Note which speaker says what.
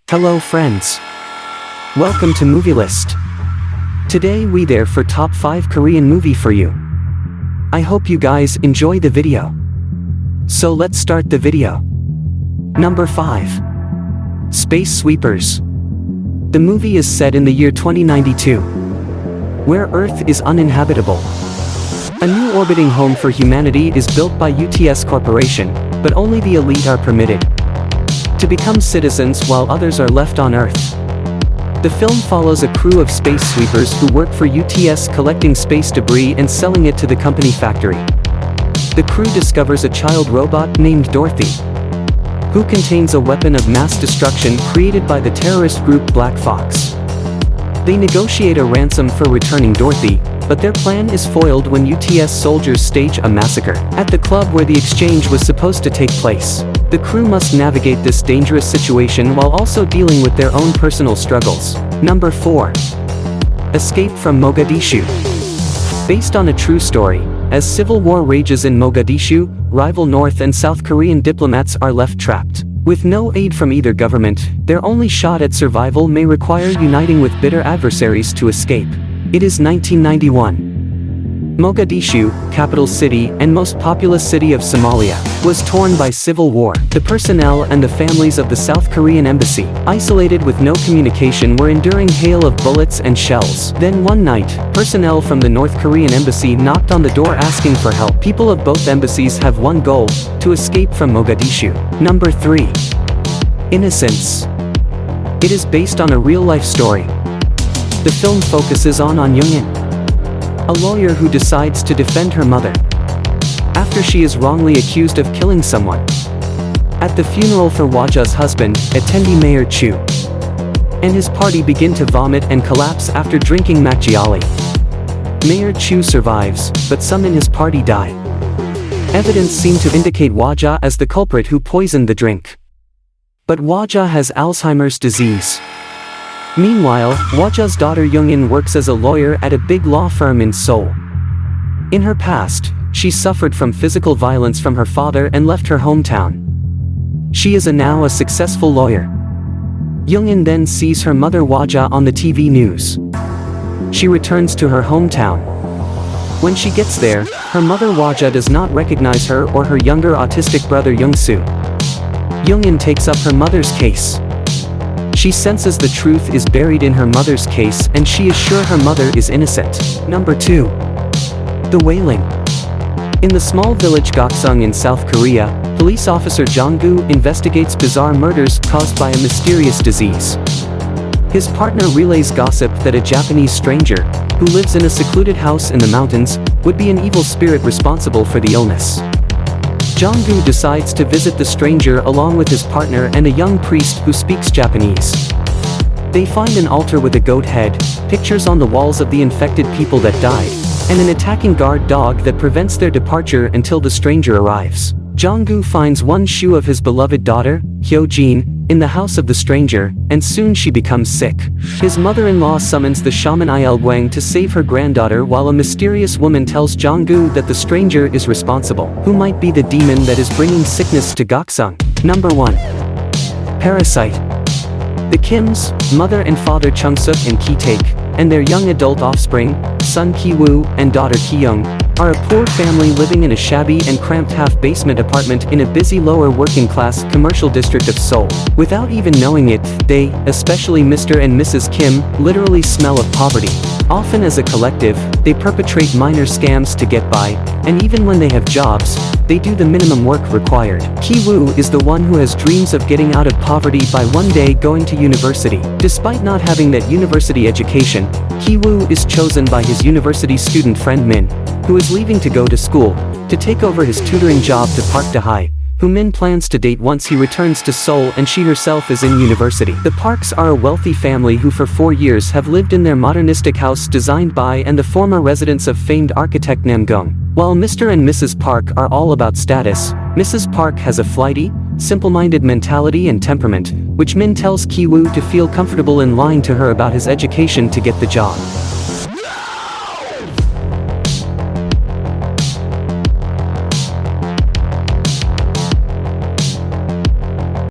Speaker 1: Hello friends. Welcome to Movie List. Today we there for top 5 Korean movie for you. I hope you guys enjoy the video. So let's start the video. Number 5. Space Sweepers. The movie is set in the year 2092, where Earth is uninhabitable. A new orbiting home for humanity is built by UTS Corporation, but only the elite are permitted to become citizens while others are left on Earth. The film follows a crew of space sweepers who work for UTS collecting space debris and selling it to the company factory. The crew discovers a child robot named Dorothy, who contains a weapon of mass destruction created by the terrorist group Black Fox. They negotiate a ransom for returning Dorothy, but their plan is foiled when UTS soldiers stage a massacre at the club where the exchange was supposed to take place. The crew must navigate this dangerous situation while also dealing with their own personal struggles. Number 4. Escape from Mogadishu. Based on a true story, as civil war rages in Mogadishu, rival North and South Korean diplomats are left trapped. With no aid from either government, their only shot at survival may require uniting with bitter adversaries to escape. It is 1991. Mogadishu, capital city and most populous city of Somalia, was torn by civil war. The personnel and the families of the South Korean embassy, isolated with no communication, were enduring hail of bullets and shells. Then one night, personnel from the North Korean embassy knocked on the door asking for help. People of both embassies have one goal: to escape from Mogadishu. Number 3. Innocence. It is based on a real-life story. The film focuses on Young-in, a lawyer who decides to defend her mother after she is wrongly accused of killing someone. At the funeral for Hwaja's husband, attendee Mayor Chu and his party begin to vomit and collapse after drinking macchiali. Mayor Chu survives, but some in his party die. Evidence seemed to indicate Hwaja as the culprit who poisoned the drink. But Hwaja has Alzheimer's disease. Meanwhile, Hwaja's daughter Young-in works as a lawyer at a big law firm in Seoul. In her past, she suffered from physical violence from her father and left her hometown. She is now a successful lawyer. Young-in then sees her mother Hwaja on the TV news. She returns to her hometown. When she gets there, her mother Hwaja does not recognize her or her younger autistic brother Young-soo. Young-in takes up her mother's case. She senses the truth is buried in her mother's case and she is sure her mother is innocent. Number 2. The Wailing. In the small village Gakseong in South Korea, police officer Jong-gu investigates bizarre murders caused by a mysterious disease. His partner relays gossip that a Japanese stranger, who lives in a secluded house in the mountains, would be an evil spirit responsible for the illness. Jong-gu decides to visit the stranger along with his partner and a young priest who speaks Japanese. They find an altar with a goat head, pictures on the walls of the infected people that died, and an attacking guard dog that prevents their departure until the stranger arrives. Jong-gu finds one shoe of his beloved daughter, Hyo-jin, in the house of the stranger, and soon she becomes sick. His mother-in-law summons the shaman Il-gwang to save her granddaughter while a mysterious woman tells Jong-gu that the stranger is responsible. Who might be the demon that is bringing sickness to Gakseong? Number 1. Parasite. The Kims, mother and father Chung-suk and Ki-taek, and their young adult offspring, son Ki-woo and daughter Ki-young, are a poor family living in a shabby and cramped half-basement apartment in a busy lower working-class commercial district of Seoul. Without even knowing it, they, especially Mr. and Mrs. Kim, literally smell of poverty. Often as a collective, they perpetrate minor scams to get by, and even when they have jobs, they do the minimum work required. Ki-woo is the one who has dreams of getting out of poverty by one day going to university. Despite not having that university education, Ki-woo is chosen by his university student friend Min, who is leaving to go to school, to take over his tutoring job to Park Da-hye, who Min plans to date once he returns to Seoul and she herself is in university. The Parks are a wealthy family who for 4 years have lived in their modernistic house designed by and the former residence of famed architect Nam Gung. While Mr. and Mrs. Park are all about status, Mrs. Park has a flighty, simple-minded mentality and temperament, which Min tells Ki-woo to feel comfortable in lying to her about his education to get the job.